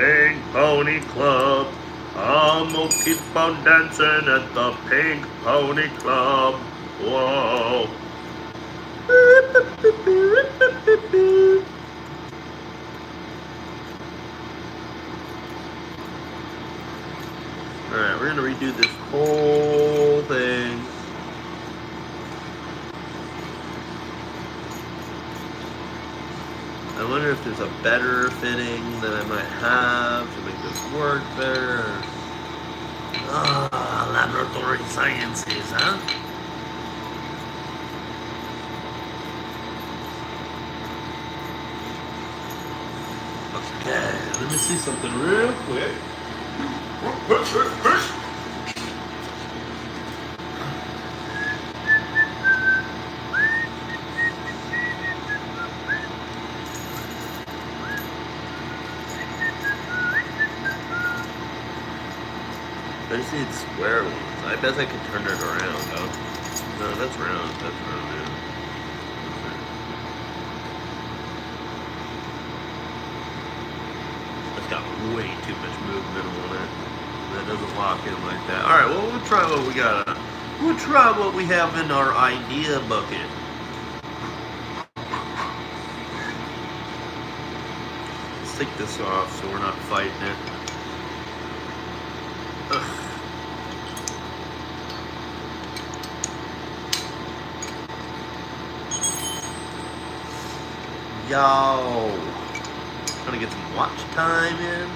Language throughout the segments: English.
Pink Pony Club. I'm gonna keep on dancing at the Pink Pony Club. Whoa. Alright, we're gonna redo this whole thing. I wonder if there's a better fitting that I might have to make this work better. Ah, laboratory sciences, huh? Okay, let me see something real quick. I just need square ones. I bet I could turn it around, though. No, that's round. That's round, yeah. That's got way too much movement on it. That doesn't lock in like that. Alright, well, we'll try what we got. We'll try what we have in our idea bucket. Let's take this off so we're not fighting it. Ugh. Yo, trying to get some watch time in.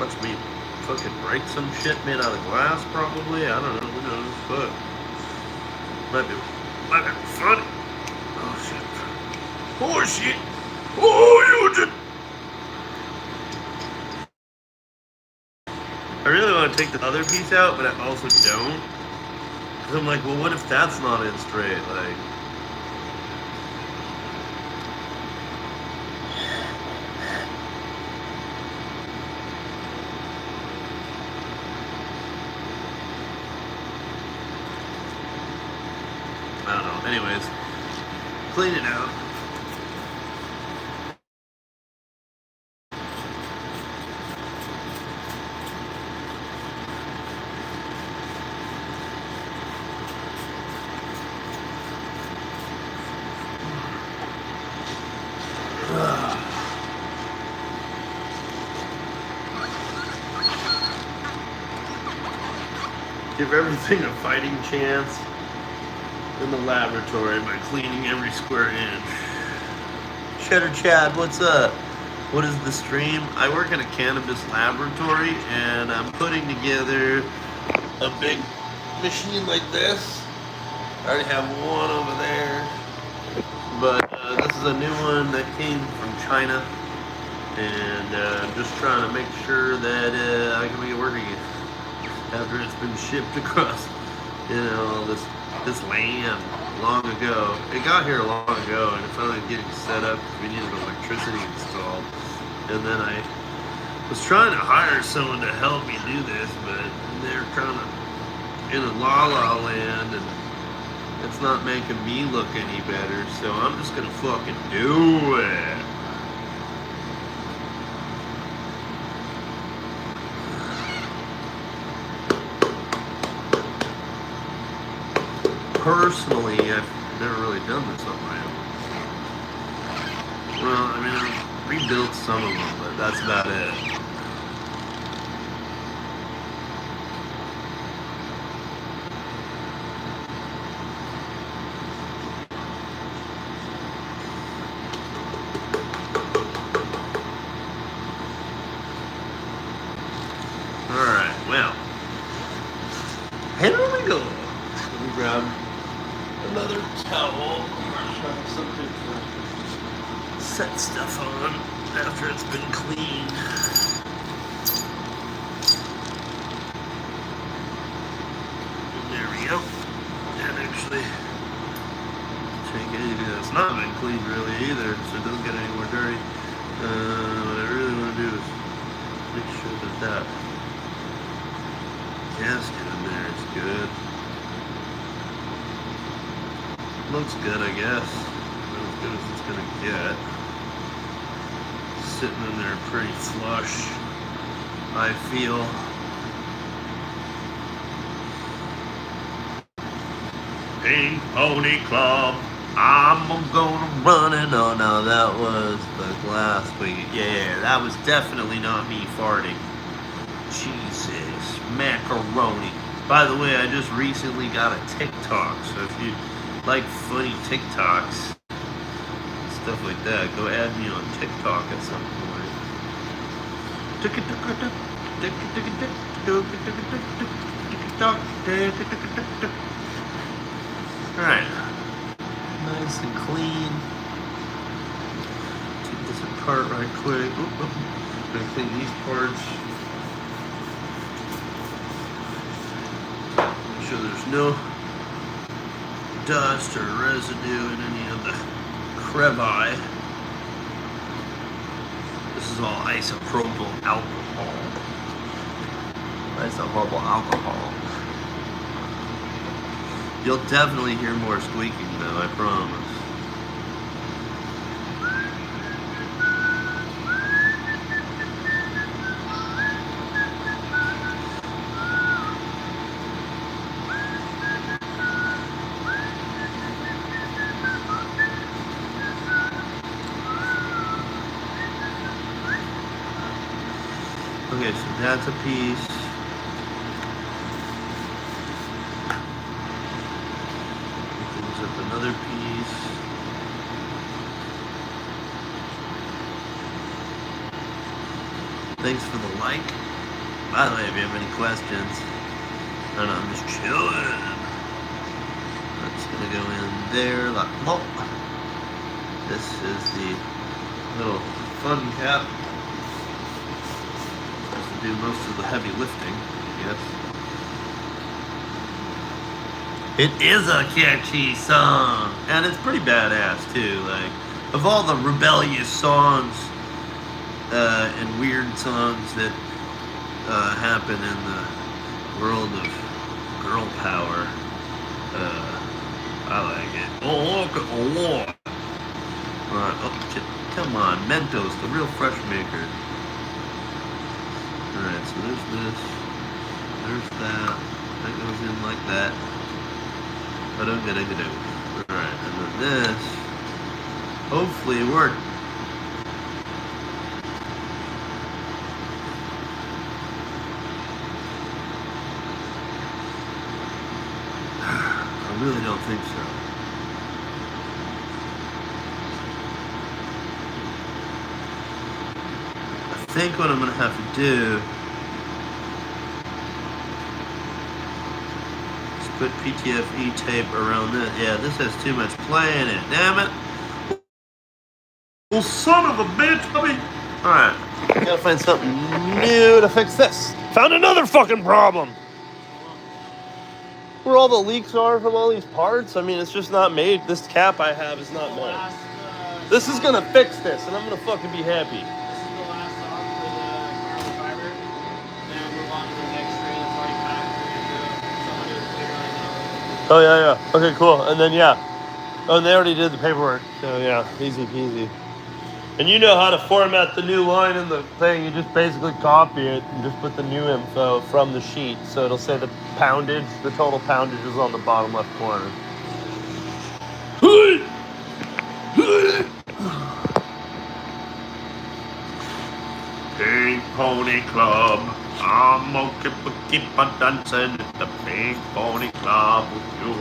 Watch me fucking break some shit made out of glass, probably. I don't know. Who knows? Fuck. Might be funny. Oh shit. Oh shit. Oh, you just. I really want to take the other piece out, but I also don't. Because I'm like, well, what if that's not in straight? Like. I don't know. Anyways, clean it out. Give everything a fighting chance in the laboratory by cleaning every square inch. Cheddar Chad, what's up? What is the stream? I work in a cannabis laboratory and I'm putting together a big machine like this. I already have one over there, but this is a new one that came from China, and I'm just trying to make sure that I can make it work again after it's been shipped across, this land long ago. It got here long ago, and it's finally getting set up because we needed electricity installed. And then I was trying to hire someone to help me do this, but they're kind of in a la-la land, and it's not making me look any better, so I'm just gonna fucking do it. Personally, I've never really done this on my own. Well, I mean, I've rebuilt some of them, but that's about it. Alright, well. Here we go. Let me grab another towel. Something to set stuff on after it's been cleaned. There we go. And actually, take it. It's not been cleaned really either, so it doesn't get any more dirty. What I really want to do is make sure that gasket in there is good. Looks good, I guess. As good as it's gonna get. sitting in there pretty flush, I feel. Pink Pony Club, I'm gonna run it. Oh no, that was the last week. Yeah, that was definitely not me farting. Jesus, macaroni. By the way, I just recently got a TikTok, so if you like funny TikToks, stuff like that, go add me on TikTok at some point. Alright. Nice and clean. Take this apart right quick. Gonna clean these parts. Make sure there's no dust or residue in any of the crevi. This is all isopropyl alcohol. Isopropyl alcohol. You'll definitely hear more squeaking though, I promise. Okay, so that's a piece. Opens up another piece. Thanks for the like. By the way, if you have any questions, and I'm just chilling. That's gonna go in there like oh. This is the little fun cap. Do most of the heavy lifting, yes. It is a catchy song, and it's pretty badass too. Like, of all the rebellious songs and weird songs that happen in the world of girl power, I like it. Oh, look at the Lord! Alright, oh, come on, Mentos, the real fresh maker. Alright, so there's this, there's that goes in like that. Alright, and then this, hopefully worked. I really don't think so. I think what I'm going to have to do is put PTFE tape around this. Yeah, this has too much play in it. Damn it. Well, son of a bitch. Alright. Gotta find something new to fix this. Found another fucking problem. Where all the leaks are from all these parts. I mean, it's just not made. This cap I have is not made. This is going to fix this, and I'm going to fucking be happy. Oh, yeah. Okay, cool. And then, yeah. Oh, and they already did the paperwork. So, yeah, easy peasy. And you know how to format the new line in the thing. You just basically copy it and just put the new info from the sheet. So it'll say the poundage, the total poundage is on the bottom left corner. Pink Pony Club. I'm gonna keep on dancing at the Pink Pony Club with you.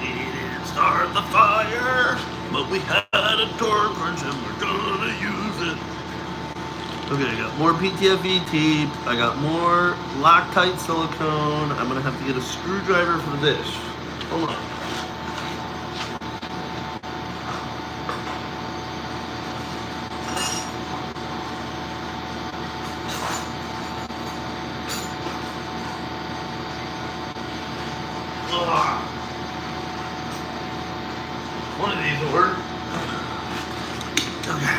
Didn't start the fire, but we had a torch and we're gonna use it. Okay, I got more PTFE tape. I got more Loctite silicone. I'm gonna have to get a screwdriver for this. Hold on. One of these will work. Okay.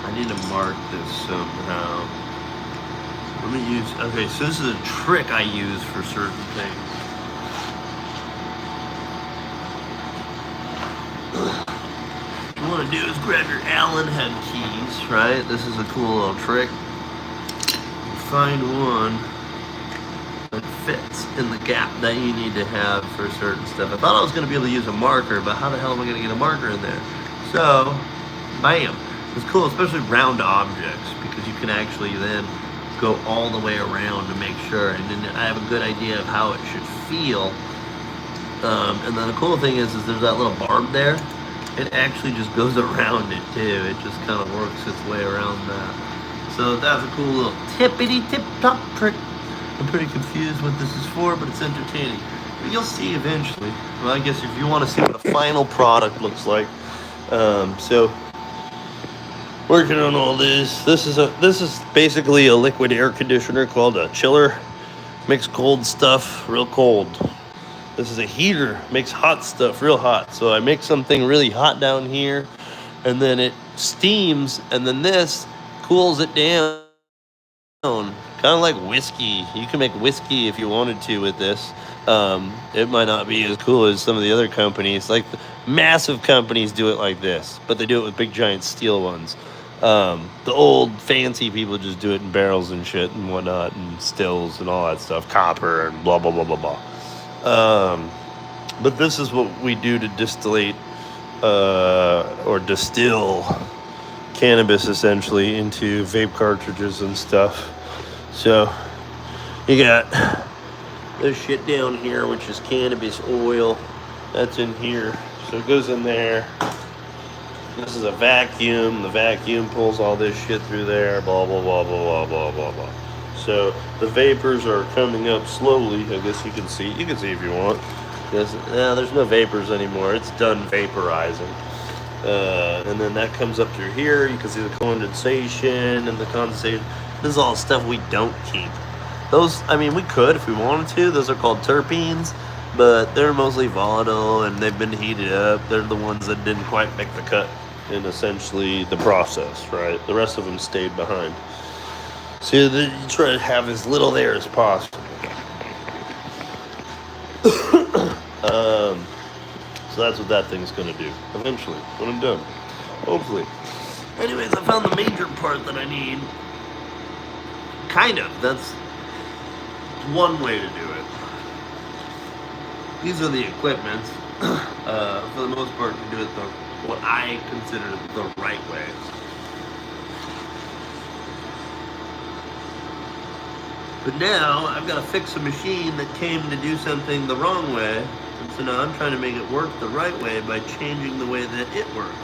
I need to mark this somehow. Let me use, okay, so this is a trick I use for certain things. What you want to do is grab your Allen head keys, right? This is a cool little trick. You find one that fits in the gap that you need to have for certain stuff. I thought I was going to be able to use a marker, but how the hell am I going to get a marker in there? So, bam. It's cool, especially round objects, because you can actually then go all the way around to make sure, and then I have a good idea of how it should feel. And then the cool thing is there's that little barb there. It actually just goes around it too. It just kind of works its way around that. So that's a cool little tippity-tip-top trick. I'm pretty confused what this is for, but it's entertaining. But you'll see eventually. Well, I guess if you want to see what the final product looks like. So working on all this. This is basically a liquid air conditioner called a chiller. Makes cold stuff real cold. This is a heater, makes hot stuff real hot. So I make something really hot down here, and then it steams, and then this cools it down. Kind of like whiskey. You can make whiskey if you wanted to with this. It might not be as cool as some of the other companies. Like the massive companies do it like this, but they do it with big giant steel ones. The old fancy people just do it in barrels and shit and whatnot, and stills and all that stuff, copper and blah blah blah blah blah. But this is what we do to distillate or distill cannabis essentially into vape cartridges and stuff. So you got this shit down here, which is cannabis oil. That's in here. So it goes in there. This is a vacuum. The vacuum pulls all this shit through there. Blah, blah, blah, blah, blah, blah, blah. So the vapors are coming up slowly. I guess you can see. You can see if you want. There's no vapors anymore. It's done vaporizing. And then that comes up through here. You can see the condensation and the condensation. This is all stuff we don't keep. Those, I mean, we could if we wanted to. Those are called terpenes, but they're mostly volatile and they've been heated up. They're the ones that didn't quite make the cut in essentially the process, right? The rest of them stayed behind. So you try to have as little there as possible. So that's what that thing's gonna do eventually when I'm done, hopefully. Anyways, I found the major part that I need. Kind of. That's one way to do it. These are the equipments. For the most part, to do it what I consider the right way. But now I've got to fix a machine that came to do something the wrong way. And so now I'm trying to make it work the right way by changing the way that it works.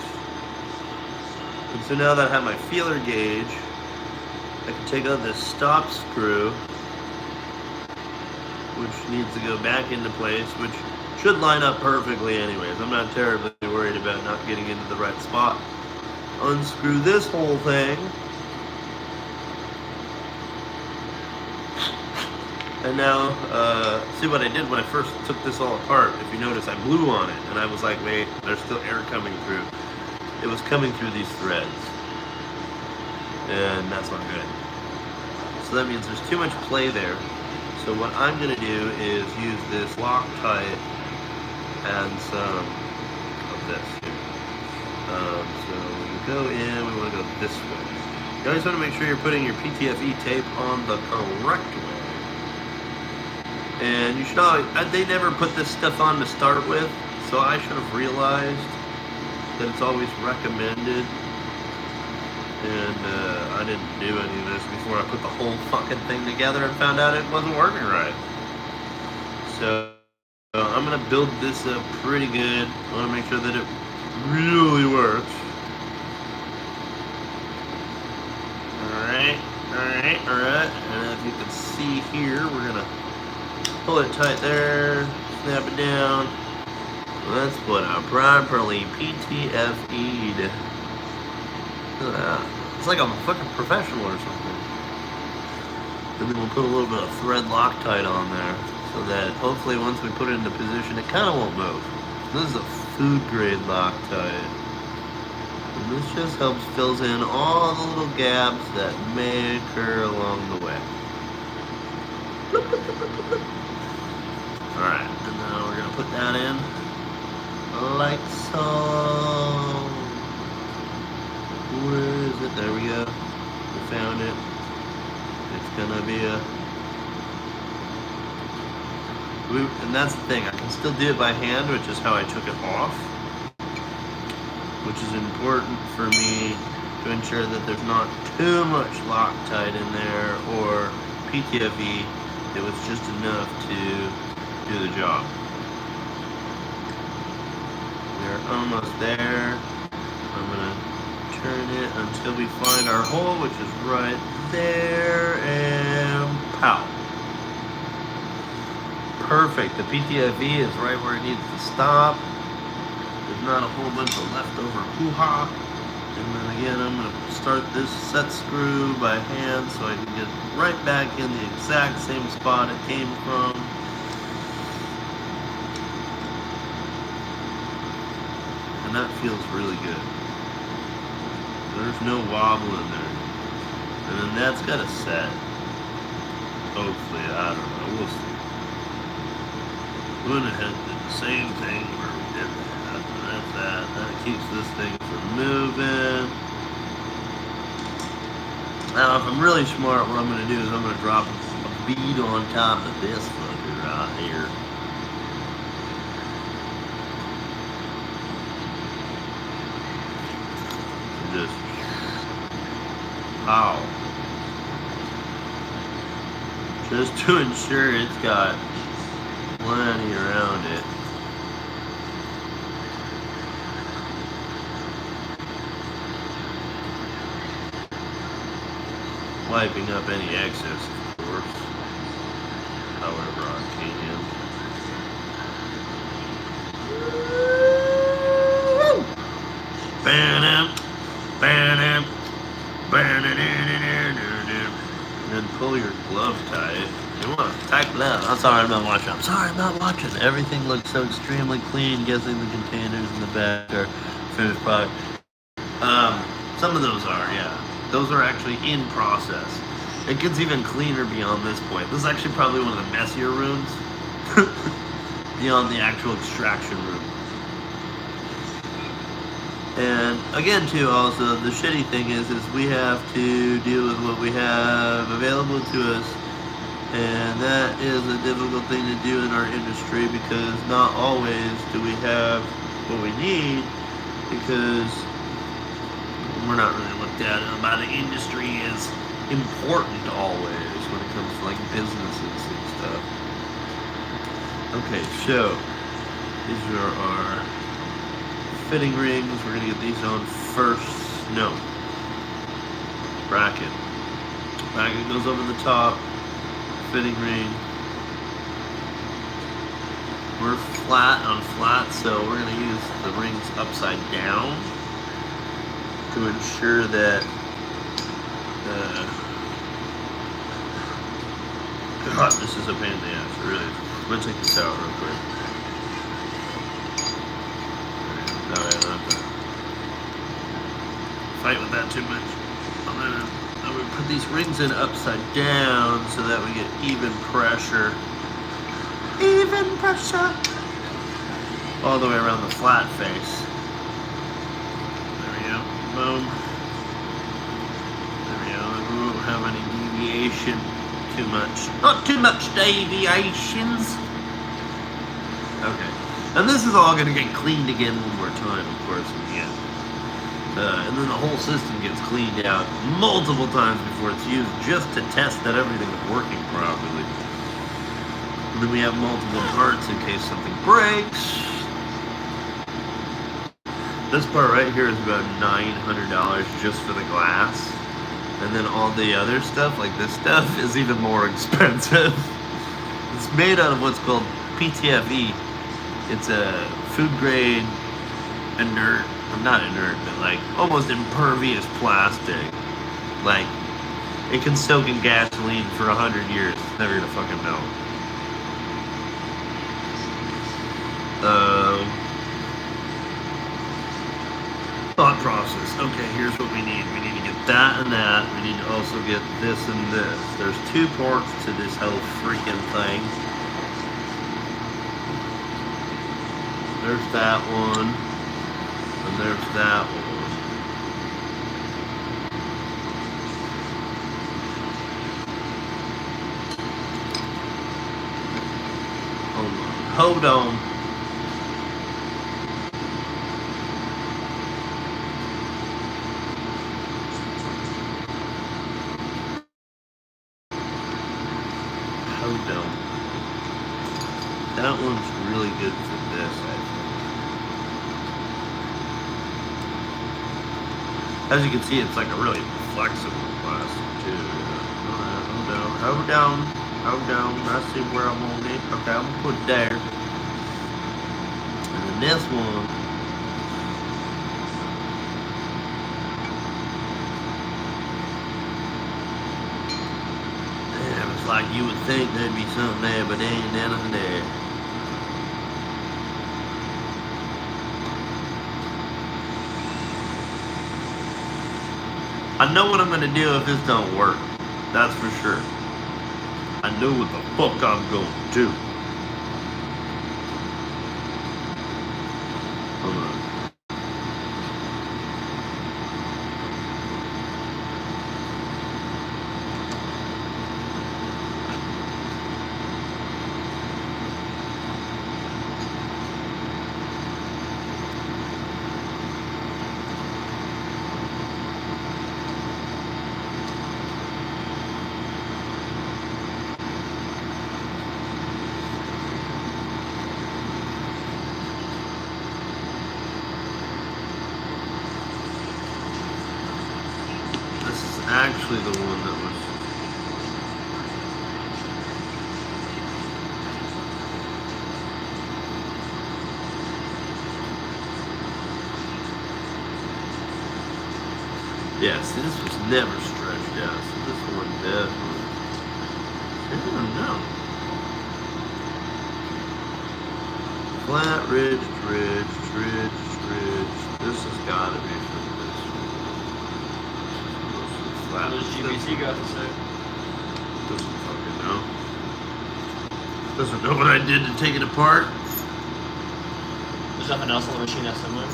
And so now that I have my feeler gauge, I can take out this stop screw, which needs to go back into place, which should line up perfectly anyways. I'm not terribly worried about not getting into the right spot. Unscrew this whole thing. And now, see what I did when I first took this all apart. If you notice, I blew on it, and I was like, wait, there's still air coming through. It was coming through these threads. And that's not good. So that means there's too much play there. So what I'm going to do is use this Loctite and some of this here. So when we go in, we want to go this way. You always want to make sure you're putting your PTFE tape on the correct way. And you should always, they never put this stuff on to start with, so I should have realized that it's always recommended. And I didn't do any of this before I put the whole fucking thing together and found out it wasn't working right. So I'm going to build this up pretty good. I want to make sure that it really works. Alright. And if you can see here, we're going to pull it tight there, snap it down. Let's put a properly PTFE'd. It's like I'm a fucking professional or something. And then we'll put a little bit of thread Loctite on there so that hopefully once we put it into position, it kind of won't move. This is a food grade Loctite. And this just helps fills in all the little gaps that may occur along the way. Alright, and now we're going to put that in like so. Where is it? There we go. We found it. It's going to be a... And that's the thing, I can still do it by hand, which is how I took it off, which is important for me to ensure that there's not too much Loctite in there or PTFE. It was just enough to do the job. We're almost there. I'm gonna turn it until we find our hole, which is right there, and pow. Perfect. The PTFE is right where it needs to stop. There's not a whole bunch of leftover hoo-ha. And then again, I'm going to start this set screw by hand so I can get right back in the exact same spot it came from. And that feels really good. There's no wobble in there. And then that's got to set. Hopefully, I don't know. We'll see. Went ahead and did the same thing where we did that, and that's that. That keeps this thing from moving. Now, if I'm really smart, what I'm going to do is I'm going to drop a bead on top of this fucker right here. And just, pow. Just to ensure it's got plenty around it. Wiping up any excess, of course, however I can. And then pull your glove tight. You want a tight glove. I'm sorry I'm not watching. I'm sorry I'm not watching. Everything looks so extremely clean. Guessing the containers in the back are finished product. Some of those are, yeah. Those are actually in process. It gets even cleaner beyond this point. This is actually probably one of the messier rooms. Beyond the actual extraction room. And again, too, also, the shitty thing is we have to deal with what we have available to us. And that is a difficult thing to do in our industry because not always do we have what we need because we're not really looked at by the industry as important always when it comes to like businesses and stuff. Okay, so these are our fitting rings. We're gonna get these on first. No. Bracket. Bracket goes over the top. Fitting ring. We're flat on flat, so we're going to use the rings upside down to ensure that God, this is a pain in the ass, really. I'm going to take this out real quick. Alright, I don't have to fight with that too much. I'm going to put these rings in upside down so that we get even pressure. Even pressure. All the way around the flat face. There we go. Boom. There we go. We won't have any deviation too much. Not too much deviations. Okay. And this is all going to get cleaned again one more time, of course, in the end. And then the whole system gets cleaned out multiple times before it's used just to test that everything is working properly. And then we have multiple parts in case something breaks. This part right here is about $900 just for the glass. And then all the other stuff, like this stuff, is even more expensive. It's made out of what's called PTFE. It's a food grade inert, not inert, but like almost impervious plastic. Like, it can soak in gasoline for 100 years. It's never gonna fucking melt. Thought process. Okay, here's what we need. We need to get that and that. We need to also get this and this. There's 2 parts to this whole freaking thing. There's that one, and there's that one. Hold on. Hold on. That one's really good for this, I think. As you can see, it's like a really flexible plastic too. Hold on. I see where I want it. Okay, I'm gonna put it there. And then this one. Damn, it's like you would think there'd be something there, but there ain't nothing there. I know what I'm gonna do if this don't work. That's for sure. I know what the fuck I'm gonna do. Hold on. Actually the one that was yes, this was never stretched out, so this one definitely I don't know. Flat ridge. This has gotta be for this one. What does GBC got to say? Doesn't fucking know. Doesn't know what I did to take it apart. There's nothing else on the machine that's similar? No.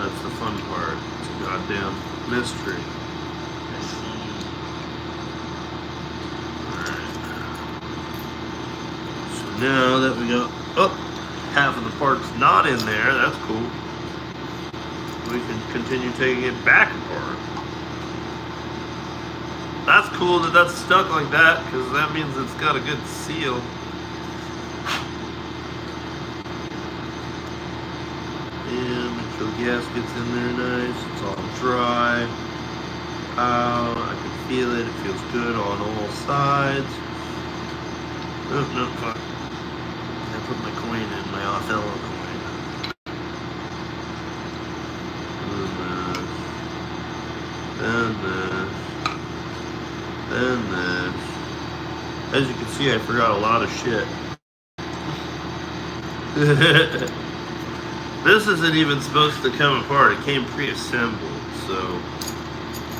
That's the fun part. It's a goddamn mystery. I see. Alright. So now that we got half of the parts not in there, that's cool. We can continue taking it back apart. That's cool that that's stuck like that, because that means it's got a good seal. And make sure the gasket's in there nice. It's all dry. I can feel it. It feels good on all sides. Oh, no, fuck. I put my coin in, my Othello coin. And this. As you can see, I forgot a lot of shit. This isn't even supposed to come apart. It came pre-assembled, so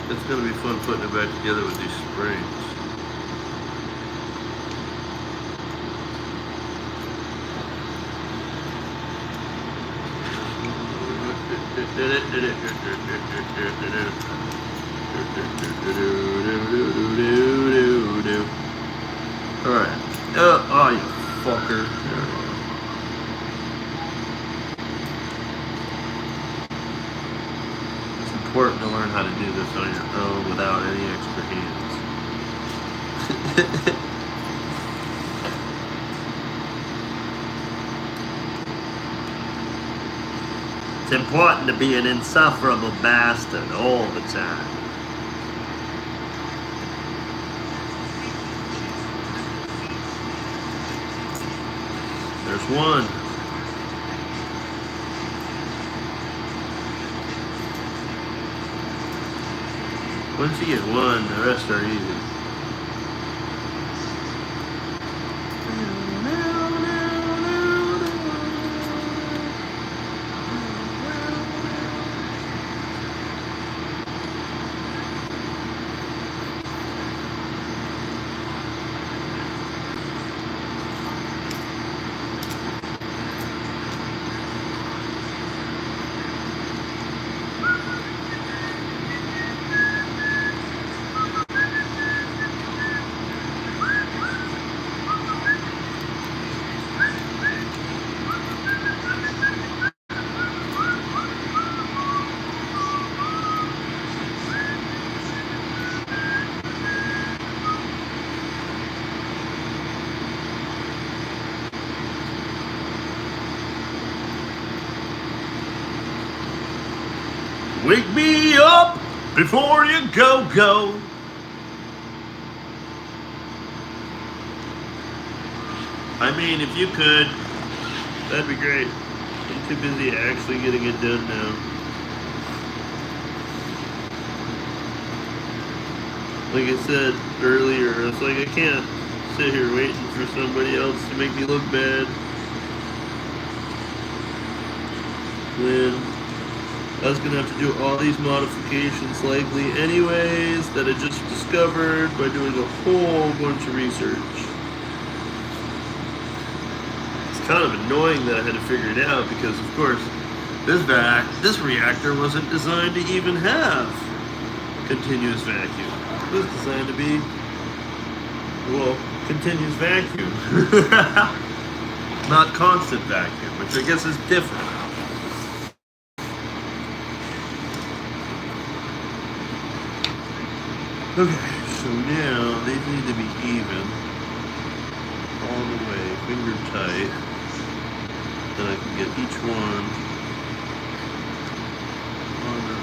it's gonna be fun putting it back together with these springs. Alright. Oh, you fucker. It's important to learn how to do this on your own without any extra hands. It's important to be an insufferable bastard all the time. There's one. Once you get one, the rest are easy. Wake me up before you go. I mean, if you could, that'd be great. I'm too busy actually getting it done now. Like I said earlier, it's like I can't sit here waiting for somebody else to make me look bad when I was gonna have to do all these modifications likely anyways that I just discovered by doing a whole bunch of research. It's kind of annoying that I had to figure it out because of course this reactor wasn't designed to even have continuous vacuum. It was designed to be, well, continuous vacuum. Not constant vacuum, which I guess is different. Okay, so now they need to be even all the way, finger tight. Then I can get each one on the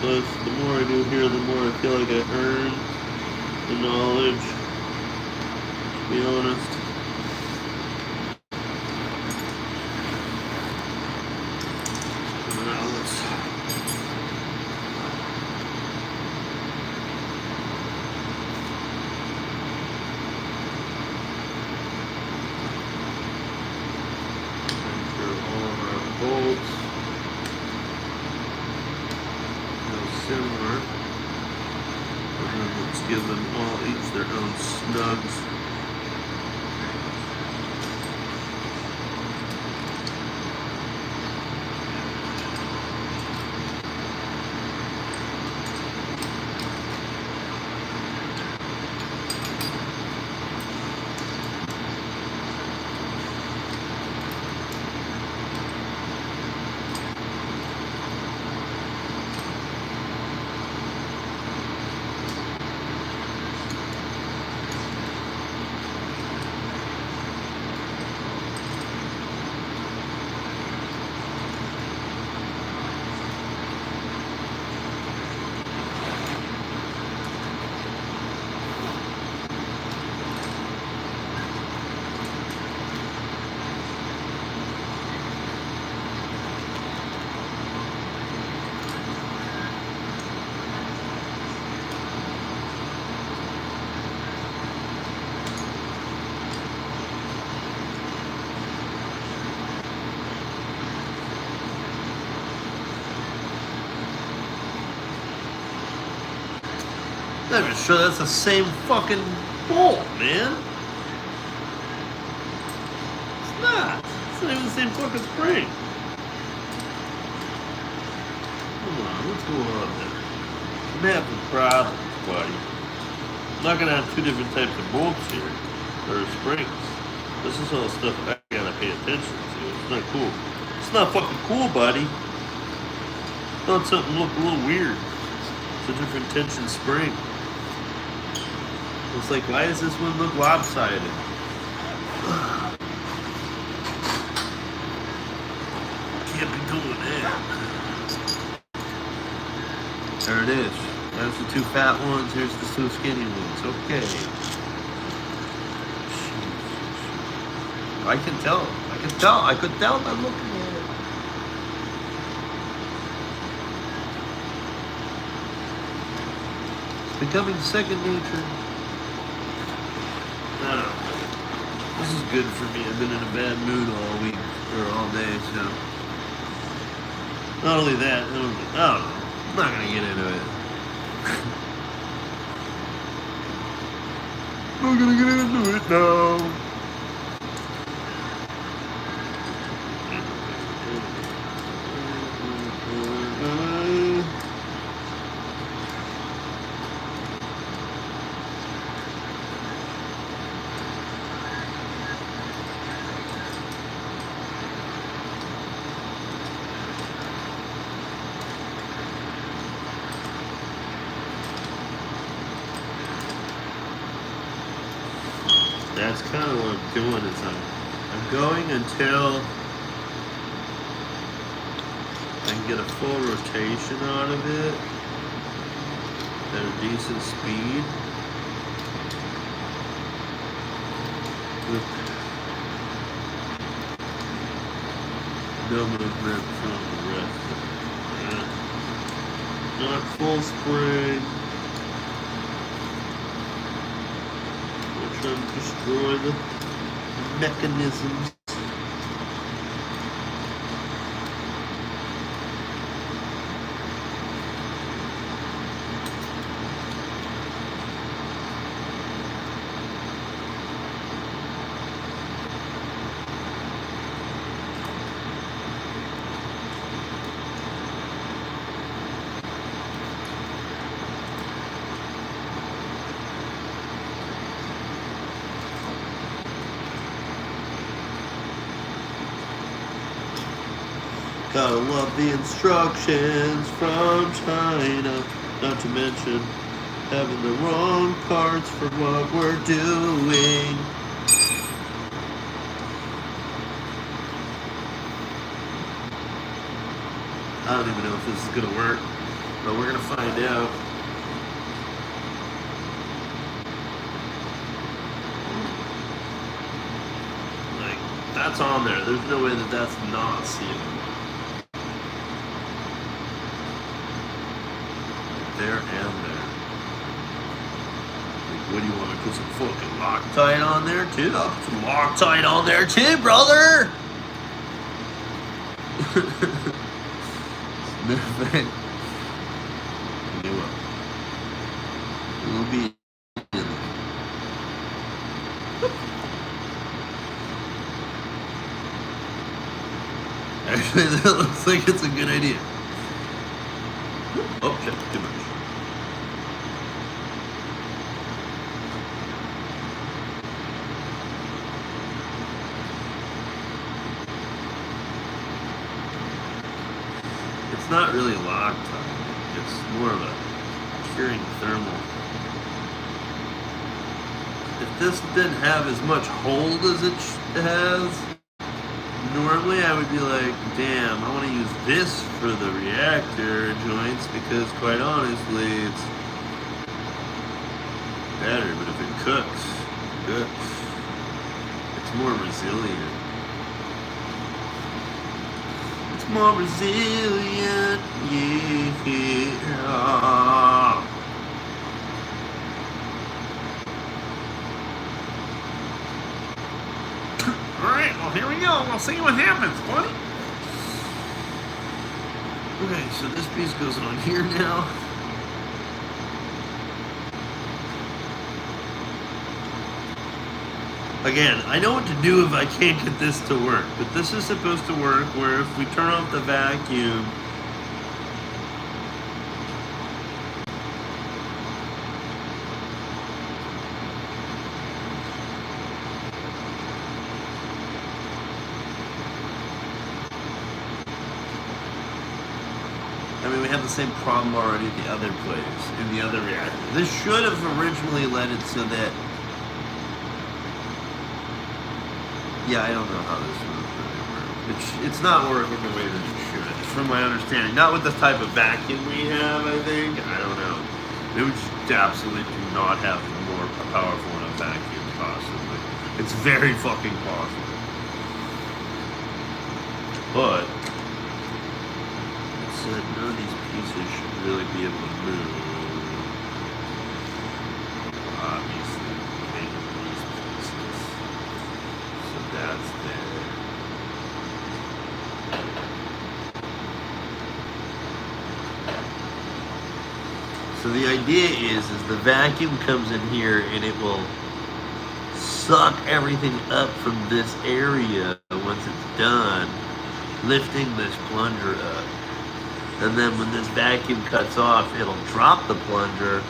plus, the more I do here, the more I feel like I earn the knowledge, to be honest. So now let's ensure all of our bolts similar, and then let's give them all each their own snugs. I'm sure that's the same fucking bolt, man. It's not. It's not even the same fucking spring. Come on, what's going on there? I'm having problems, buddy. I'm not gonna have two different types of bolts here, or springs. This is all stuff I gotta pay attention to. It's not cool. It's not fucking cool, buddy. Thought something looked a little weird. It's a different tension spring. It's like, why does this one look lopsided? Can't be doing that. There it is. There's the two fat ones. Here's the two skinny ones. Okay. I can tell. I could tell by looking at it. It's becoming second nature. I don't know. This is good for me. I've been in a bad mood all week or all day, so. Not only that, I don't know. I'm not gonna get into it. I'm not gonna get into it now. That's kind of what I'm doing. Is I'm going until I can get a full rotation out of it at a decent speed. With no movement from the rest of it. Not full spring. We're trying to destroy the mechanisms. Gotta love the instructions from China. Not to mention having the wrong parts for what we're doing. I don't even know if this is gonna work, but we're gonna find out. Like, that's on there. There's no way that that's not seeable. There and there. Like, what do you want to put some fucking Loctite on there too? I'll put some Loctite on there too, brother! Nothing. You know what? We'll be in there. Actually, that looks like it's a good idea. Oh, shit, too much. It's not really Loctite. It's more of a curing thermal. If this didn't have as much hold as it has, normally I would be like, damn, I want to use this for the reactor joints because quite honestly it's better, but if it cooks, it's more resilient. It's more resilient, yeah. Alright, well here we go. We'll see what happens, buddy. Okay, so this piece goes on here now. Again, I know what to do if I can't get this to work, but this is supposed to work where if we turn off the vacuum, I mean, we have the same problem already at the other place, in the other reactor. This should have originally let it so that... Yeah, I don't know how this would really work. It's not working the way that it should, from my understanding. Not with the type of vacuum we have, I think. I don't know. It would just absolutely do not have more powerful than a vacuum, possibly. It's very fucking possible. But... none of these pieces should really be able to move. Obviously, maybe these pieces. So that's there. So the idea is the vacuum comes in here and it will suck everything up from this area once it's done, lifting this plunger up. And then when this vacuum cuts off, it'll drop the plunger,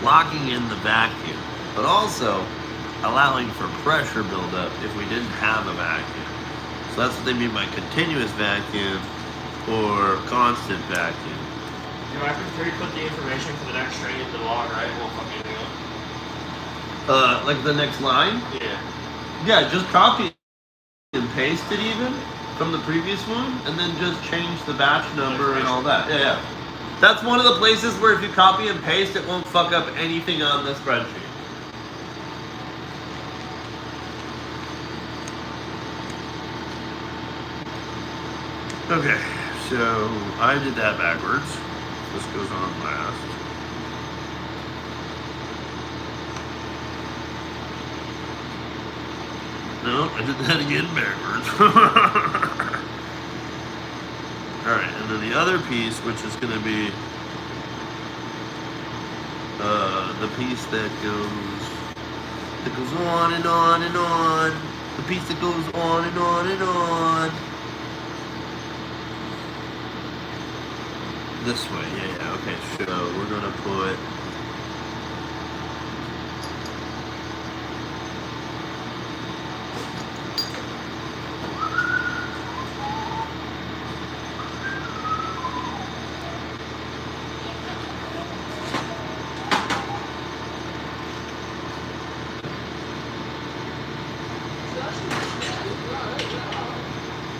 locking in the vacuum, but also allowing for pressure buildup if we didn't have a vacuum. So that's what they mean by continuous vacuum or constant vacuum. You know, I can pre-put the information for the next train in the log, right? We'll fucking do it. Like the next line? Yeah. Yeah, just copy and paste it even from the previous one, and then just change the batch number and all that. Yeah, yeah. That's one of the places where if you copy and paste, it won't fuck up anything on the spreadsheet. Okay, so I did that backwards. This goes on last. No, I did that again backwards. Alright, and then the other piece, which is going to be the piece that goes on and on and on. The piece that goes on and on and on. This way, yeah, okay, so we're going to put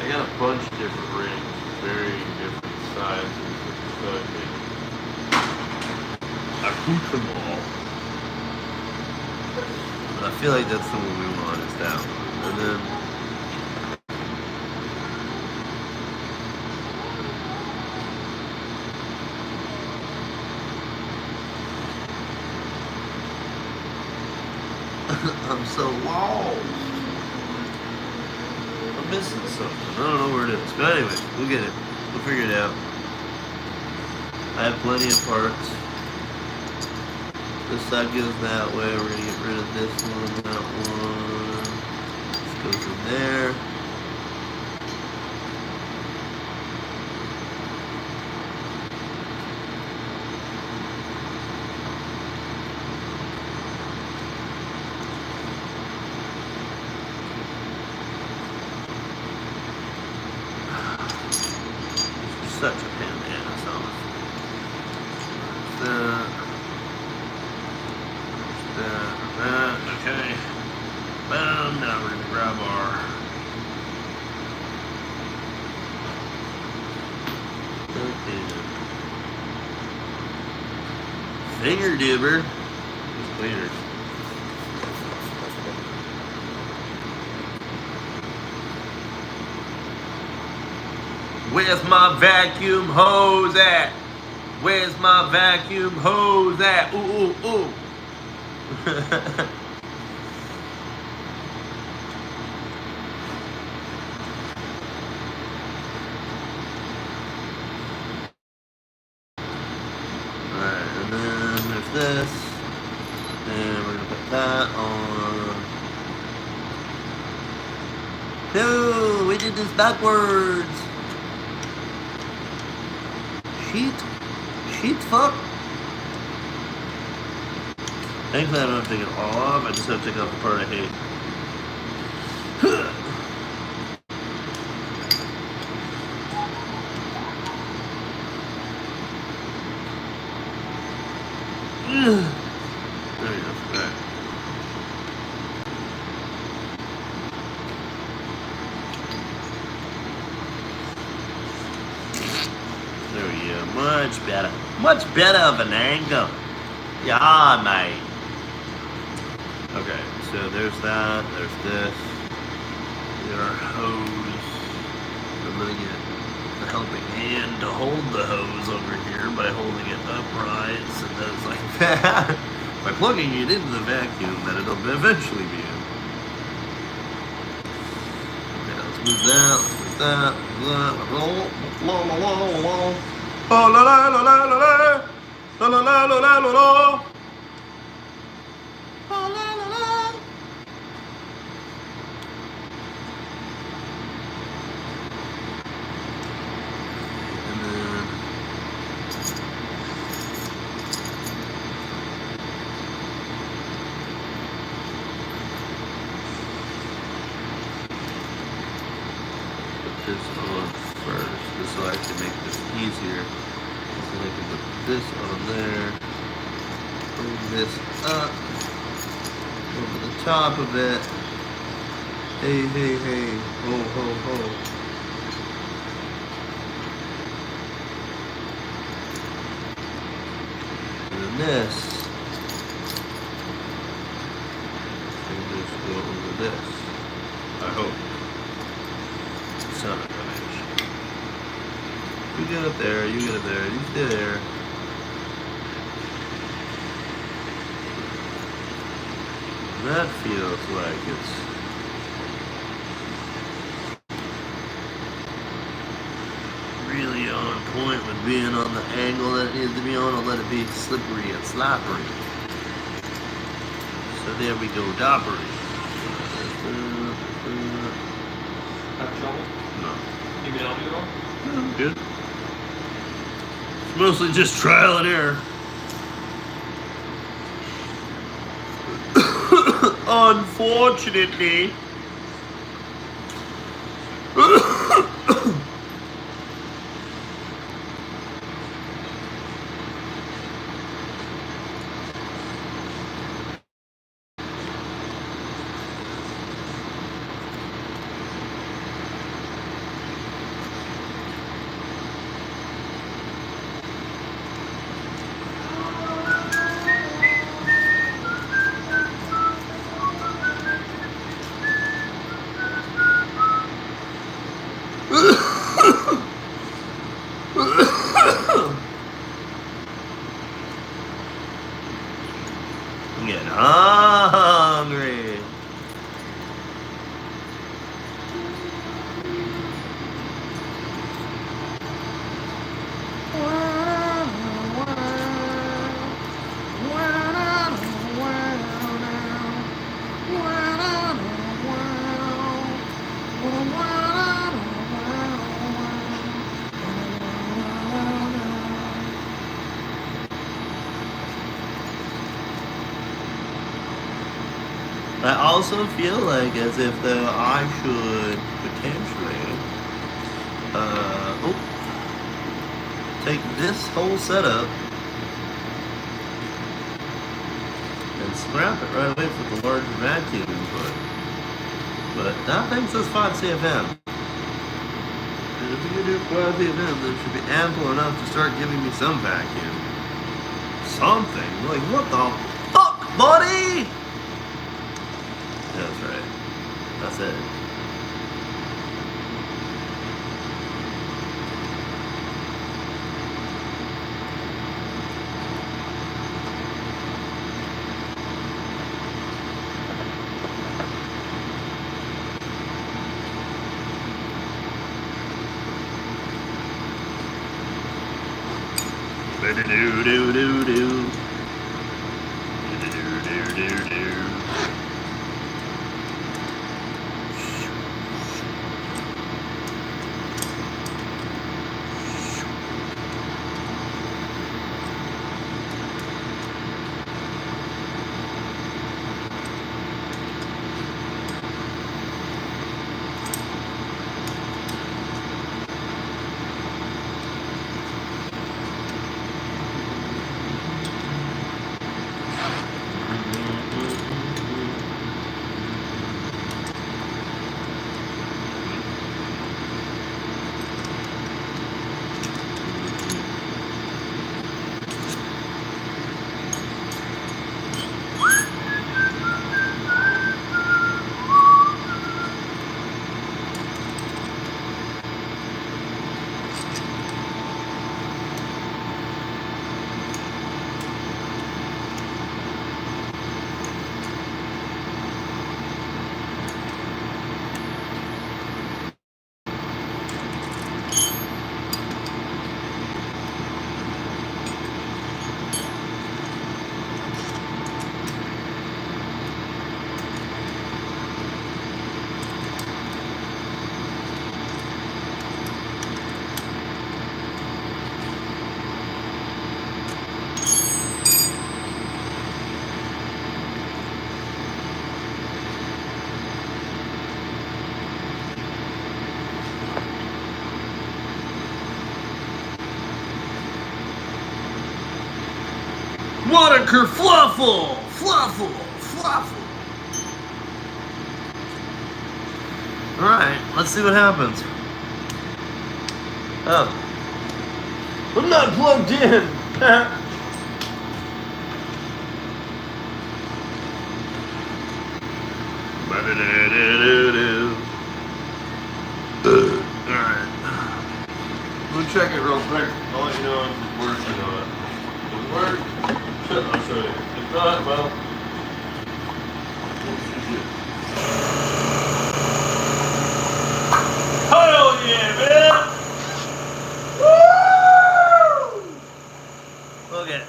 I got a bunch of different rings, very different sizes of cooking. I cooked them all. But I feel like that's the one we want, is that one. And then I'm so lost. I'm missing something. I don't know where it is. But anyway, we'll get it. We'll figure it out. I have plenty of parts. This side goes that way. We're gonna get rid of this one, that one. This goes in there. Such a pain in the ass, honestly. That. Okay. Boom. Now we're gonna grab our finger dibber. It's cleaner. Where's my vacuum hose at? Where's my vacuum hose at? Ooh, ooh, ooh. Alright, and then there's this. And we're gonna put that on. No, we did this backwards. Sheet fuck. Thankfully I don't have to take it all off, I just have to take off the part I hate. There you go. Alright. There we go. Much better. Much better of an angle. Yeah, mate. Okay, so there's that. There's this. There's our hose. I'm gonna get the helping hand to hold the hose over here by holding it upright, so that it's like that. By plugging it into the vacuum that it'll eventually be in. Okay, let's move that. Let's move that. La la la la la la. Oh la la la la la la. La la la la la la la. Oh la la la. And then put this on first, just so I can make this easier. So I can put this on there, bring this up, over the top of it. Hey, hey, hey, ho, ho, ho. And then this. And just go over this. I hope. Son of a bitch. You get up there, you get up there, you stay there. That feels like it's really on point with being on the angle that it needs to be on, or let it be slippery and slappery. So there we go, doppery. Have trouble? No. You been help you at all? No, good. It's mostly just trial and error. Unfortunately. I'm getting hungry. I also feel like as if though I should potentially take this whole setup and scrap it right away for the larger vacuum input. But that thing says 5 CFM. And if you do 5 CFM, then it should be ample enough to start giving me some vacuum. Something. Like, what the fuck, buddy? That's right. That's it. Do do do do. Do do do do. What a kerfluffle! Fluffle! Fluffle! Alright, let's see what happens. Oh. I'm not plugged in. Alright. We'll check it real quick. I'll let you know if it works or not. If it works, I'll show you. If not, well. Hell yeah, man! Woo! Look at it.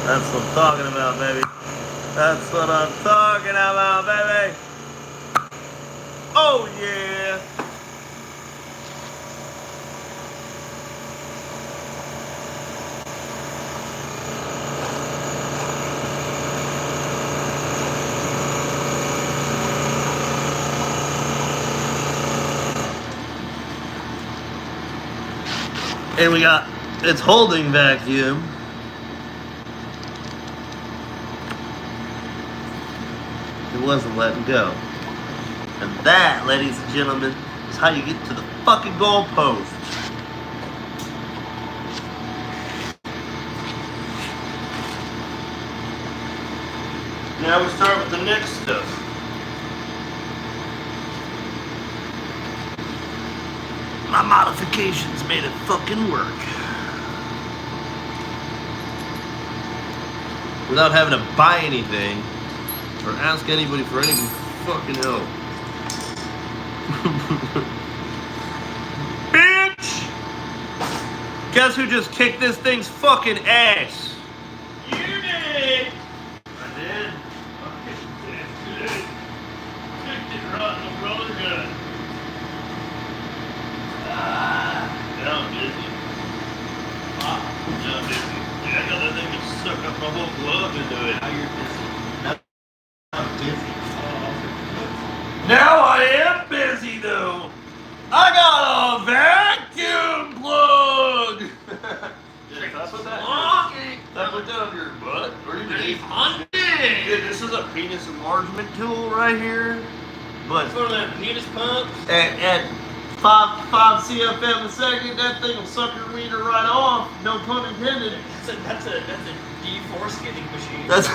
That's what I'm talking about, baby. That's what I'm talking about, baby. Oh, yeah. And we got its holding vacuum. It wasn't letting go. And that, ladies and gentlemen, is how you get to the fucking goalpost. Now we start with the next stuff. My modifications made it fucking work. Without having to buy anything or ask anybody for any fucking help. Bitch! Guess who just kicked this thing's fucking ass? You did! I did? Okay, good. Kicked it right in the brother good. Now I'm busy. Now I'm busy. Yeah, I got that thing to suck up my whole glove into it. Now you're busy. Now I'm busy. Now I am busy though. I got a vacuum plug. Did I put that? Did I put that on your butt? Or you just hunting? Dude, this is a penis enlargement tool right here. But It's one of them penis pumps. at 5 CFM a second, that thing will suck your wiener right off. No pun intended. That's a de-foreskinning machine. That's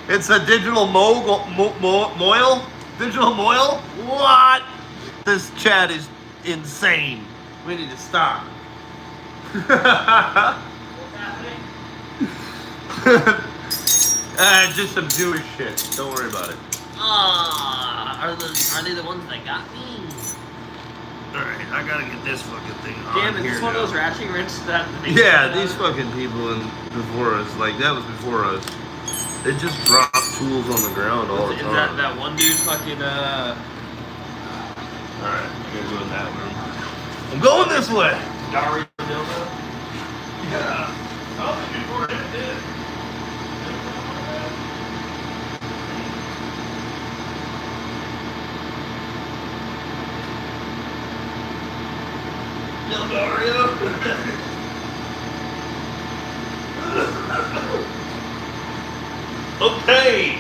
it's a digital moil. Digital moil? What? This chat is insane. We need to stop. What's happening? Just some Jewish shit. Don't worry about it. Are they the ones that got me? Alright, I gotta get this fucking thing on Damn, is here this one now. of those ratcheting wrenches that? Yeah, these fucking people before us, like that was before us. They just drop tools on the ground all the Is time. that one dude fucking Alright, I'm gonna go in that room. I'm going this way! Dari dildo? Yeah. Oh, before it did. Yo, Dario. Okay,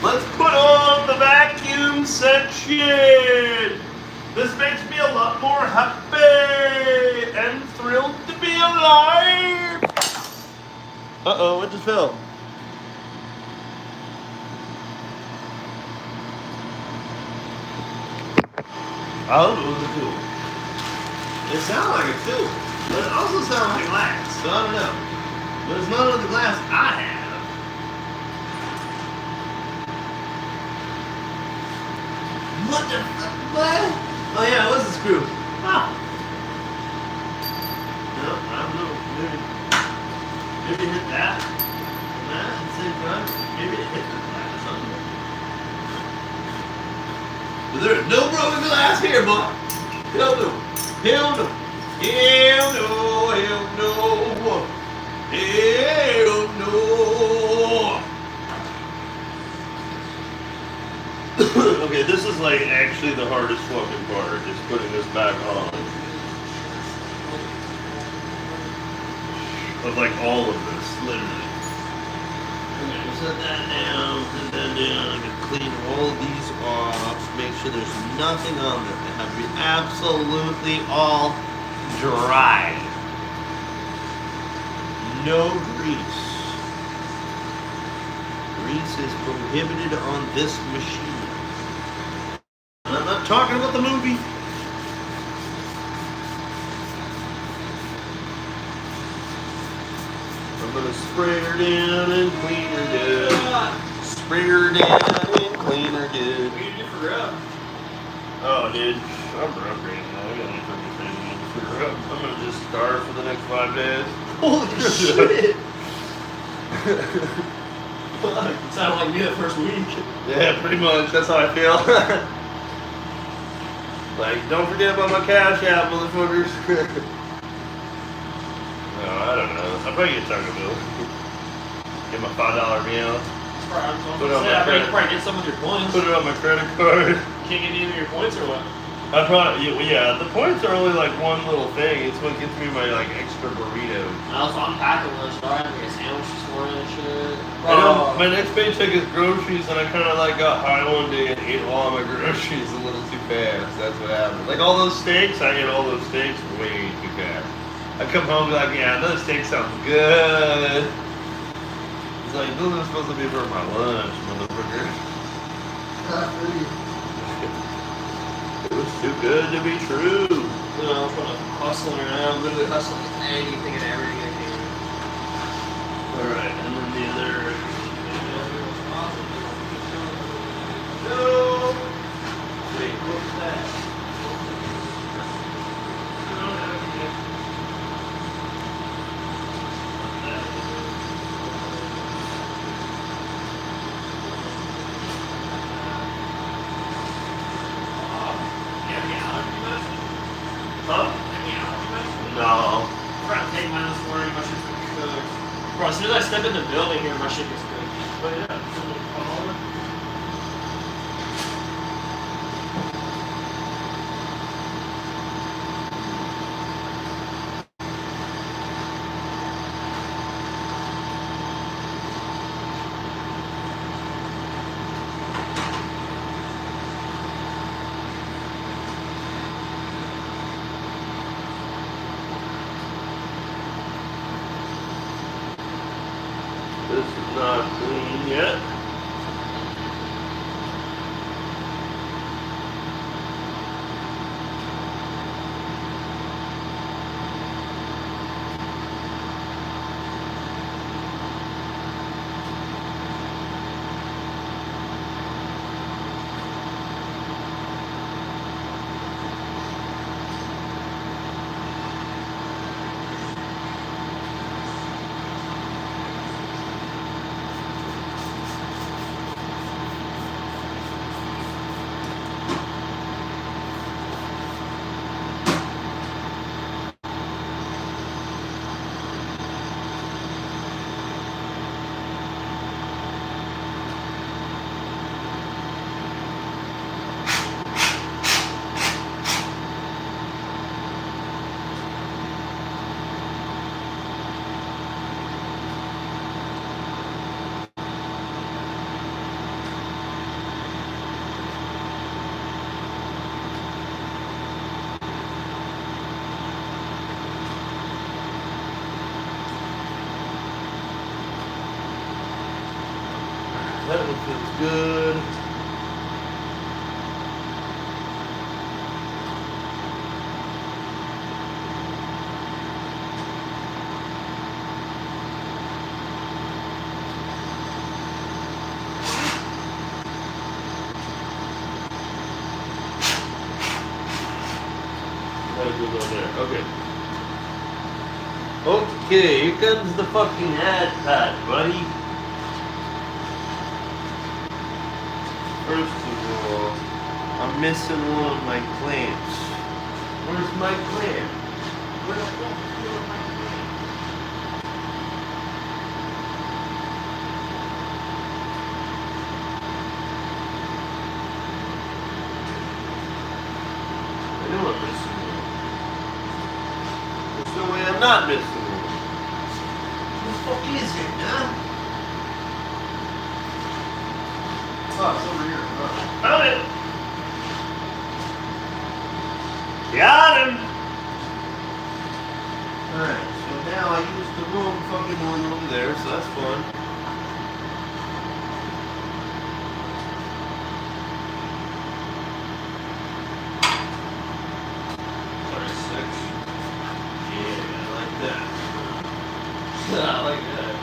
let's put on the vacuum section. This makes me a lot more happy and thrilled to be alive. Uh-oh, what just fell? I don't know what to do. It sounds like a tube, but it also sounds like glass, so I don't know. But it's none of the glass I have. What the fuck? What? Oh yeah, it was a screw. Wow. No, I don't know. Maybe hit that. And that at the same time. Maybe it hit the glass or something. But there is no broken glass here, boy. Hell no. Hell no. Hell no. Hell no. Hell no. Okay, this is like actually the hardest fucking part, just putting this back on. of like all of this, literally. I'm gonna set that down, set that down. I'm gonna clean all of these off, make sure there's nothing on them. They have to be absolutely all dry. No grease. Grease is prohibited on this machine. And I'm not talking about the movie. I'm gonna spray her down and clean her good. Spray her down and clean her good. What do you do for rub? Oh, dude, I'm broke right now. I got anything to figure out. I'm gonna just starve for the next 5 days. Holy shit! Fuck, sounded like me the first week. Yeah, pretty much. That's how I feel. Like, don't forget about my cash app, motherfuckers. No, I don't know. I'll probably get Taco Bell. Get my $5 meal. Put it on my You credit. probably get some of your points. Put it on my credit card. Can't get any of your points or what? I probably yeah. The points are only like one little thing. It's what gets me my like extra burrito. I was unpacking lunch, dog. I had to get a sandwich this morning and shit. I know my next paycheck is groceries, and I kind of like got high one day and ate all my groceries a little too fast. That's what happened. Like all those steaks, I ate all those steaks way too fast. I come home and be like, yeah, those steaks sound good. It's like, those are supposed to be for my lunch, motherfucker. It was too good to be true. You know, I'm hustling around, literally hustling anything and everything I can. Alright, and then the other. No! Wait, what's that? Huh? No. I'm trying to take mine this morning, my shit's gonna be cooked. Bro, as soon as I step in the building here, my shit gets cooked. But yeah, This is not clean yet. That one feels good. That goes on there. Okay. Okay, here comes the fucking ad pad, buddy. First of all, I'm missing one of my clamps. Where's my clamp? Where the fuck is my clamp? I know I'm missing one. There's no way I'm not missing one. fuck is it, huh? Oh, it's over here. Found it. Got him. Alright, so now I used the wrong fucking one over there, so that's fun. I like that.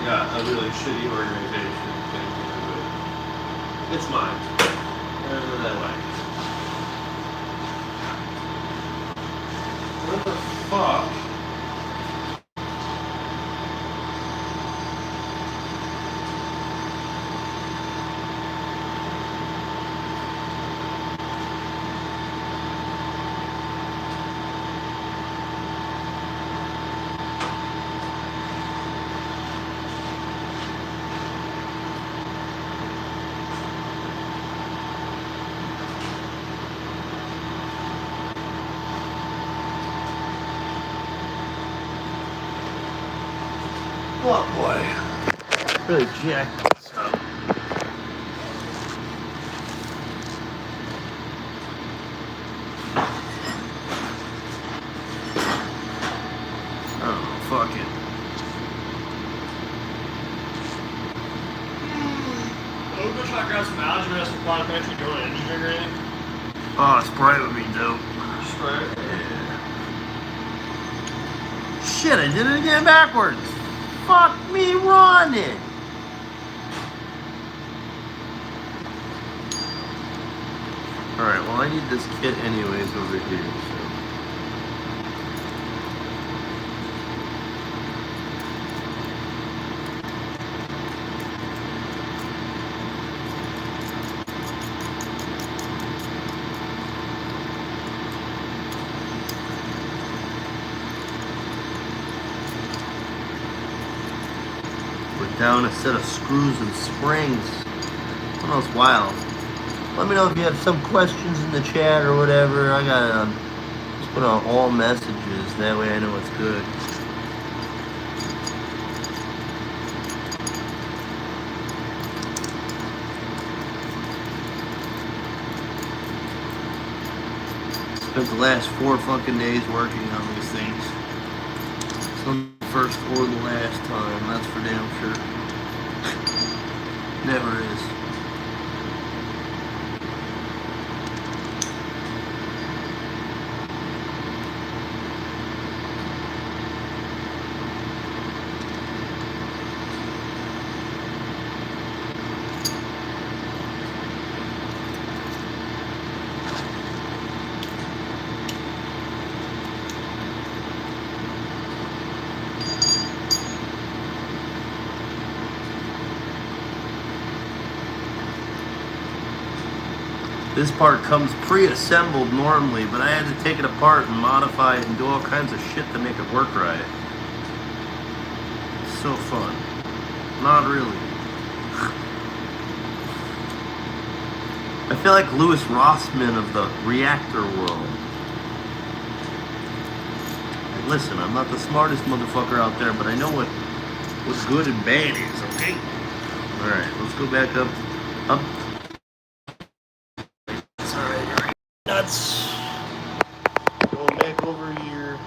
I got a really shitty organization. It's mine. Whatever that like. What the fuck? Oh boy. Really jacked this up. Oh, fuck it. Oh, go try to grab some algebra and some quantum entry doing an engine or anything. Oh, spray with me, dope. Spray. Shit, I did it again backwards. Fuck me running. Alright, well I need this kit anyways over here, so. We're down a set of screws and springs. What else wild? Let me know if you have some questions in the chat or whatever. I got just put on all messages. That way I know it's good. Spent the last 4 fucking days working on these things. It's not the first or the last time, that's for damn sure. Never is. This part comes pre-assembled normally, but I had to take it apart and modify it and do all kinds of shit to make it work right. It's so fun. Not really. I feel like Louis Rossman of the reactor world. Like, listen, I'm not the smartest motherfucker out there, but I know what's good and bad is, okay? Alright, let's go back up. Nuts. Going back over here.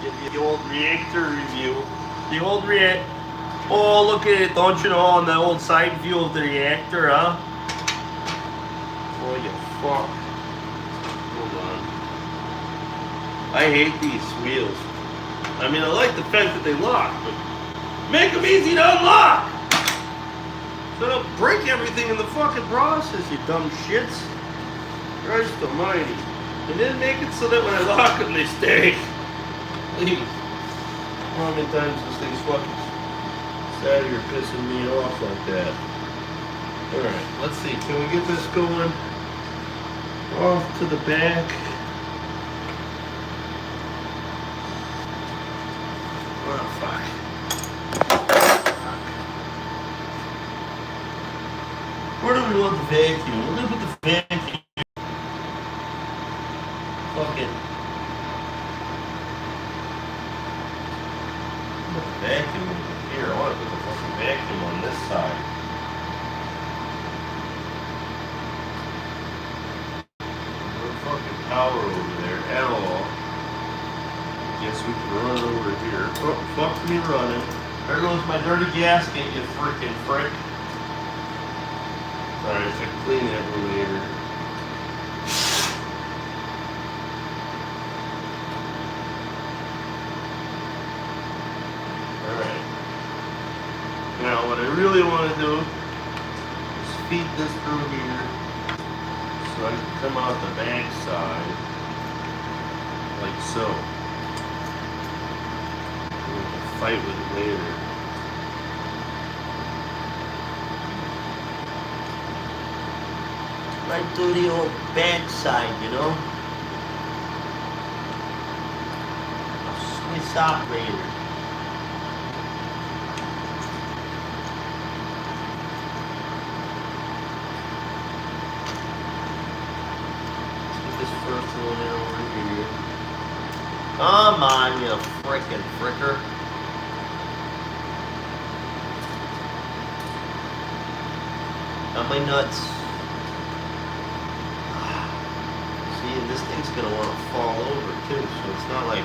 Get the old reactor review. The old react. Oh, look at it! Don't you know on the old side view of the reactor, huh? Oh, you fuck. Hold on. I hate these wheels. I mean, I like the fact that they lock, but make them easy to unlock. So don't break everything in the fucking process, you dumb shits. Christ almighty. And then make it so that when I lock them, they stay. Please. How many times this thing's fucking sat here pissing me off like that? Alright, let's see. Can we get this going off to the back? Oh, fuck. Where do we want the vacuum? We're gonna put the vacuum. Fucking fucking power over there at all. Guess we can run it over here. Oh, fuck me running. There goes my dirty gasket, you freaking frick. Alright, I should clean it later. Alright. Now, what I really want to do is feed this through here so I can come out the back side like so. We can fight with it later. Right through the old back side, you know? A Swiss operator. This first one in over here. Come on, you frickin' fricker. Got my nuts. See, and this thing's gonna want to fall over too, so it's not like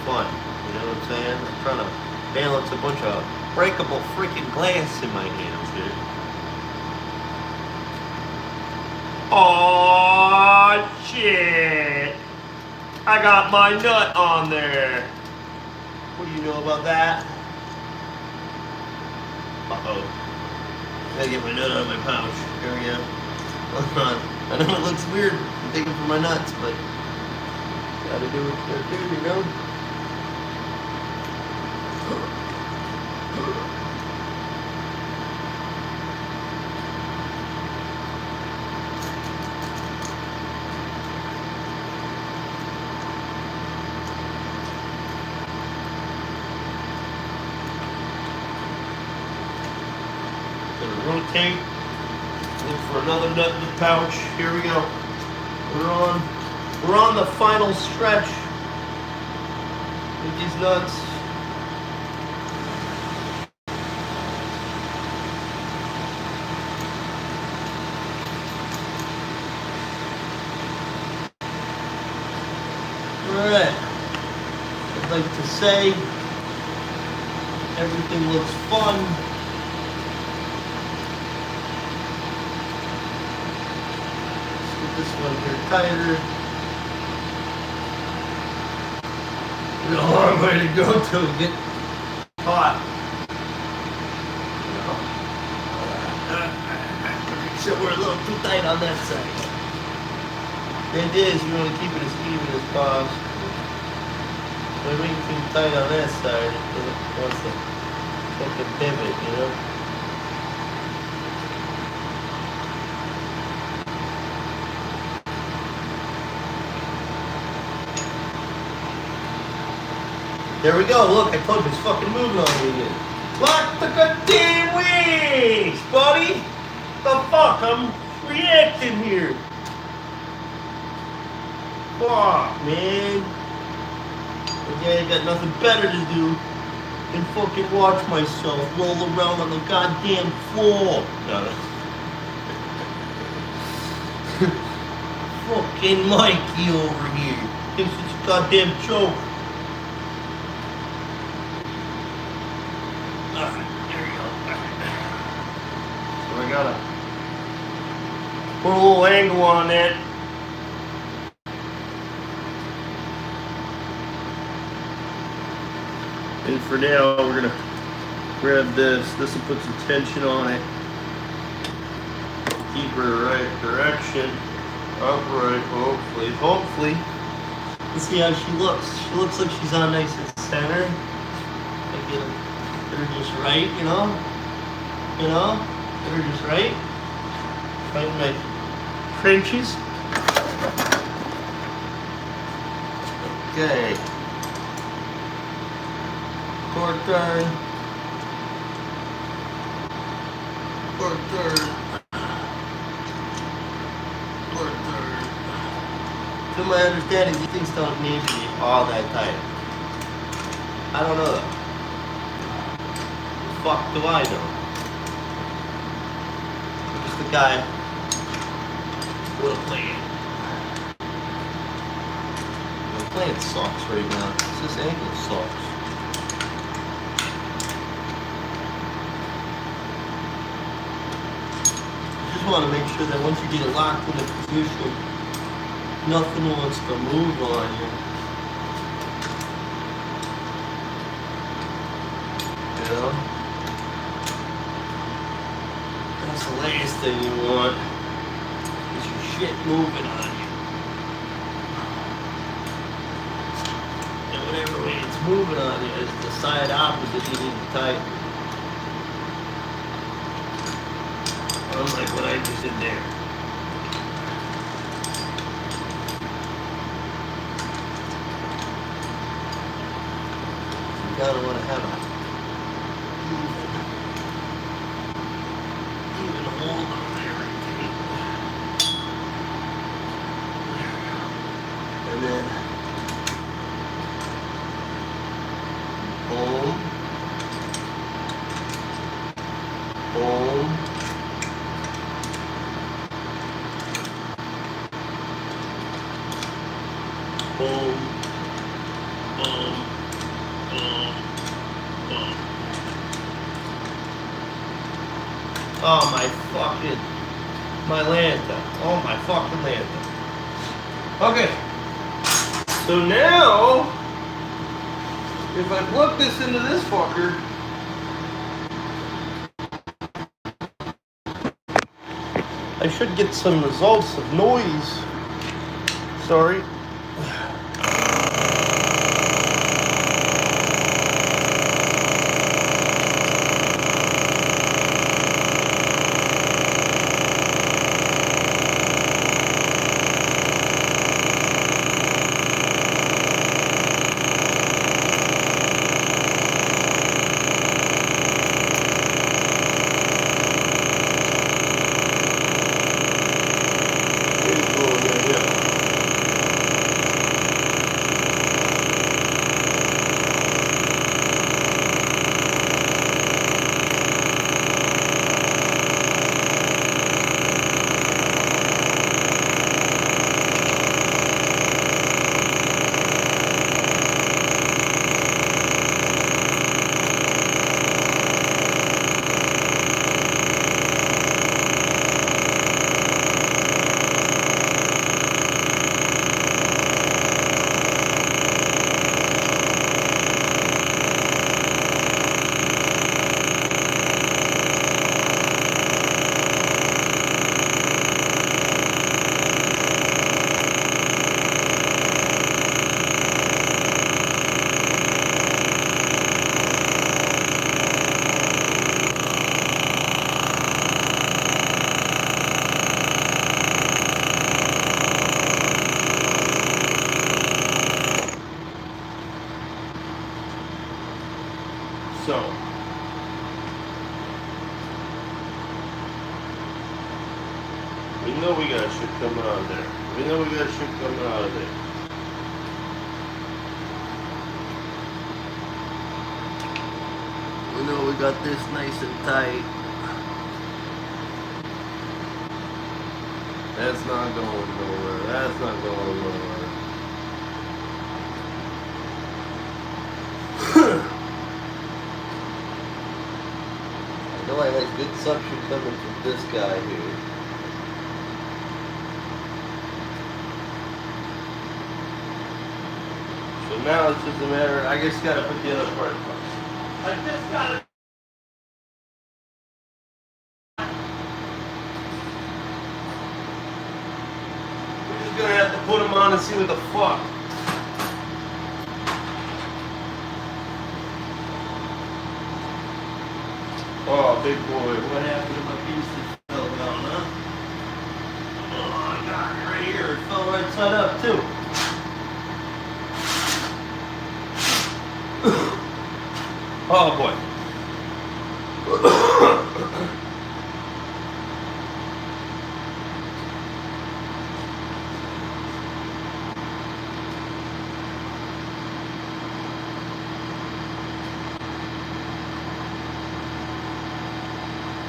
fun. You know what I'm saying? I'm trying to balance a bunch of breakable freaking glass in my hands, dude. Oh shit! I got my nut on there. What do you know about that? Uh-oh. I gotta get my nut out of my pouch. Here we go. I know it looks weird. I'm digging for my nuts, but gotta do what you gotta do, you know? Gonna rotate, look for another nut in the pouch. Here we go. We're on the final stretch with these nuts. Alright. I'd like to say everything looks fun. This one here tighter. Real hard way to go till we get hot. So we're a little too tight on that side. The idea is you want to keep it as even as possible. When we get too tight on that side, it wants to fucking pivot, you know? There we go, look, I told you it's fucking moving on me again. Lock the goddamn wings, buddy! The fuck, I'm reacting here. Fuck, man. Okay, I got nothing better to do than fucking watch myself roll around on the goddamn floor. No. Fucking Mikey over here. Thinks it's a goddamn joke. I gotta put a little angle on that. And for now, we're gonna grab this. This will put some tension on it. Keep her the right direction. Upright, hopefully. Hopefully. Let's see how she looks. She looks like she's on nice and center. I get her just right, you know? You know? Get her just right. Find my trenches. Okay. Cord turn. Cord turn. Cord turn. To my understanding, these things don't need to be all that tight. I don't know though. The fuck do I know? I'm just a guy with a plan. playing sucks right now. This angle sucks. You just want to make sure that once you get it locked in the position, nothing wants to move on you. You know? That's the last thing you want, is your shit moving on you. And whatever way it's moving on you is the side opposite you need to tighten. Unlike what I just did there. You gotta want to have a even hold on everything. And then boom, boom. Boom, boom, boom, boom. Oh my lantern. Oh my fucking lantern. Okay. So now, if I plug this into this fucker, I should get some results of noise. Sorry. So, we know we got shit coming out of there. We know we got shit coming out of there. We know we got this nice and tight. That's not going nowhere. That's not going nowhere. I know I like good suction coming from this guy here. So now it's just a matter, I just gotta put the other part in place. I just gotta. We're just gonna have to put them on and see what the fuck. Oh, big boy, what happened to my piece that fell down, huh? Oh, I got it right here. It fell right side up, too. Oh, boy.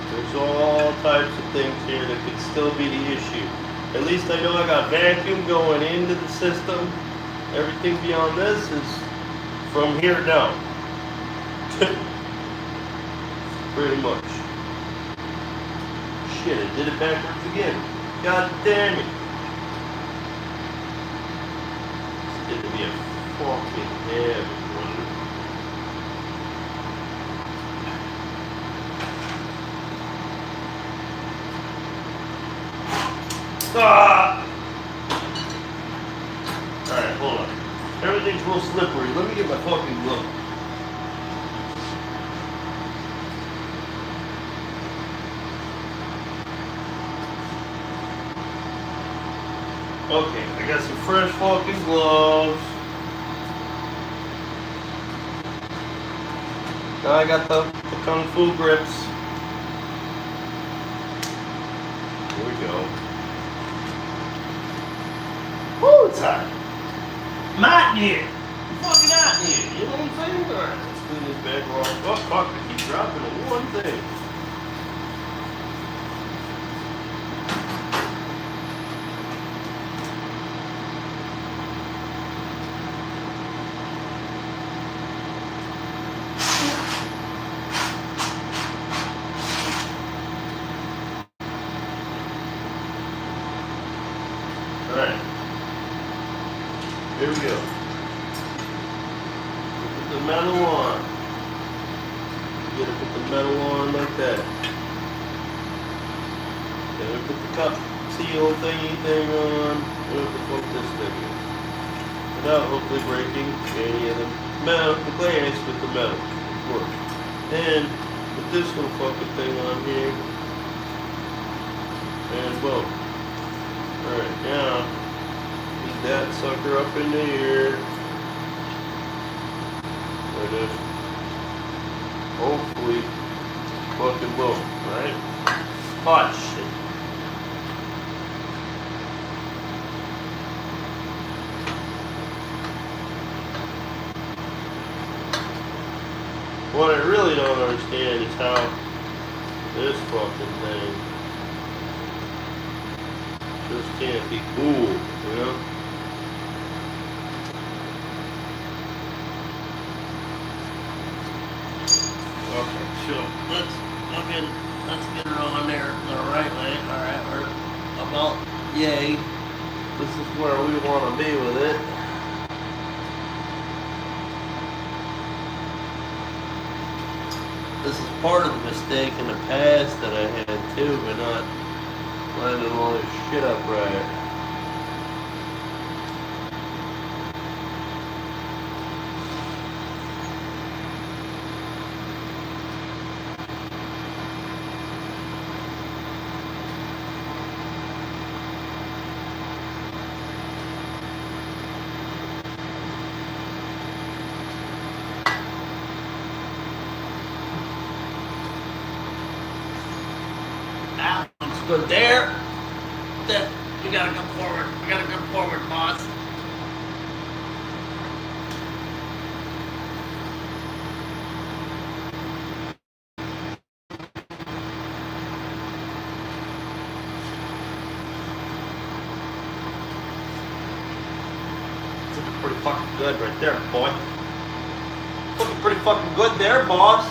There's all types of things here that could still be the issue. At least I know I got vacuum going into the system. Everything beyond this is from here down. Pretty much. Shit, I did it backwards again. God damn it. It's getting to be a fucking heavy one. Ah! Alright, hold on. Everything's real slippery. Let me get my fucking glove. Okay, I got some fresh fucking gloves. Now I got the Kung Fu grips. Here we go. Woo, it's hot. I'm hot in here. I'm fucking hot in here. You know what I'm saying? Alright, let's clean this bag off. Oh, fuck, I keep dropping on one thing. Alright. Here we go. Put the metal on. You gotta put the metal on like that. Then we put the cup seal thingy thing on. What the fuck this thing is. Without hopefully breaking any of the metal, the glass with the metal, of course. And put this little fucking thing on here. And boom. Alright, now feed that sucker up into here. There it is. Hopefully, fucking boom, right? Hot shit. What I really don't understand is how this fucking thing just can't be cool, you know? Okay, sure. Let's get her on there the right way. Alright, we're about yay. This is where we want to be with it. This is part of the mistake in the past that I had too, by not lining all this shit up right. That looks good there. That you gotta come forward. You gotta come forward, boss. It's looking pretty fucking good right there, boy. Looking pretty fucking good there, boss.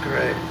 All right.